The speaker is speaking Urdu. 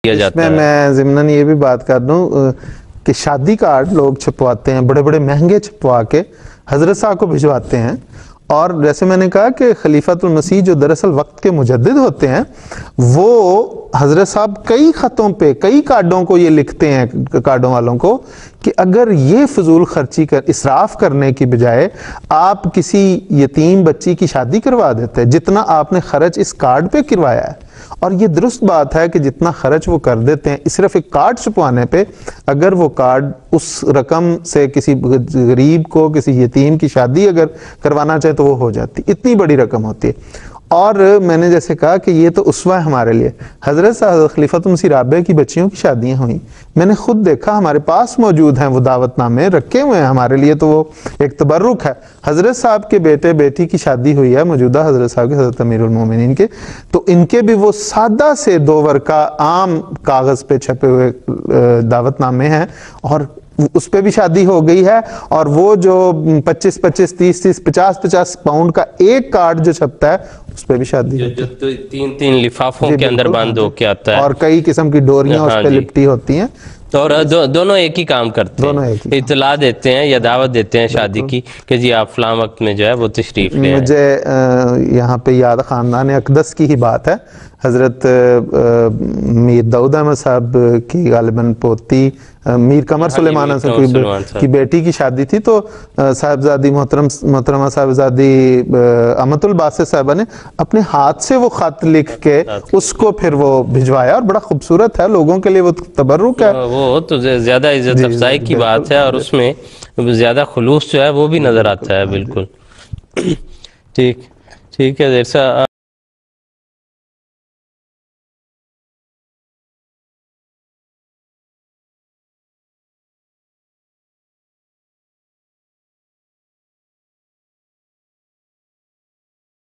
اس میں میں ضمناً یہ بھی بات کر دوں کہ شادی کارڈ لوگ چھپواتے ہیں بڑے بڑے مہنگے چھپوا کے حضرت صاحب کو بھجواتے ہیں، اور جیسے میں نے کہا کہ خلیفۃ المسیح جو دراصل وقت کے مجدد ہوتے ہیں وہ حضرت صاحب کئی خطوں پہ کئی کارڈوں کو یہ لکھتے ہیں کارڈوں والوں کو کہ اگر یہ فضول خرچی اسراف کرنے کی بجائے آپ کسی یتیم بچی کی شادی کروا دیتے جتنا آپ نے خرچ اس کارڈ پہ کروایا ہے، اور یہ درست بات ہے کہ جتنا خرچ وہ کر دیتے ہیں صرف ایک کارڈ چھپوانے پہ، اگر وہ کارڈ اس رقم سے کسی غریب کو کسی یتیم کی شادی اگر کروانا چاہے تو وہ ہو جاتی، اتنی بڑی رقم ہوتی ہے۔ اور میں نے جیسے کہا کہ یہ تو اسوہ ہے ہمارے لیے، حضرت خلیفۃ المسیح رابع کی بچیوں کی شادیاں ہوئیں، میں نے خود دیکھا، ہمارے پاس موجود ہیں وہ دعوت نامے رکھے ہوئے ہیں ہمارے لیے، تو وہ ایک تبرک ہے۔ حضرت صاحب کے بیٹے بیٹی کی شادی ہوئی ہے موجودہ حضرت صاحب کے، حضرت امیر المومنین کے، تو ان کے بھی وہ سادہ سے 2 ورقہ عام کاغذ پہ چھپے ہوئے دعوت نامے ہیں، اور اس پہ بھی شادی ہو گئی ہے، اور وہ جو 25-25 30-30 50-50 پاؤنڈ کا ایک کارڈ جو چھپتا ہے اس پہ بھی شادی ہوتی ہے، جو 3 لفافوں کے اندر بند ہو کے آتا ہے، اور کئی قسم کی ڈوریاں اس پہ لپٹی ہوتی ہیں، اور دونوں ایک ہی کام کرتے ہیں، اطلاع دیتے ہیں یا دعوت دیتے ہیں شادی کی کہ جی آپ فلاں وقت میں جو ہے وہ تشریف لے آئیں۔ مجھے یہاں پہ یاد خاندان اقدس کی ہی بات ہے، حضرت میر داؤد احمد صاحب کی غالباً پوتی میر قمر سلیمان کی بیٹی کی شادی تھی، تو صاحبزادی محترمہ صاحبزادی امت الباسط صاحبہ نے اپنے ہاتھ سے وہ خط لکھ کے اس کو پھر وہ بھجوایا، اور بڑا خوبصورت ہے، لوگوں کے لیے وہ تبرک ہے، وہ تو زیادہ عزت افزائی کی بات ہے، اور اس میں زیادہ خلوص جو ہے وہ بھی نظر آتا ہے۔ بالکل ٹھیک ہے دیر صاحب۔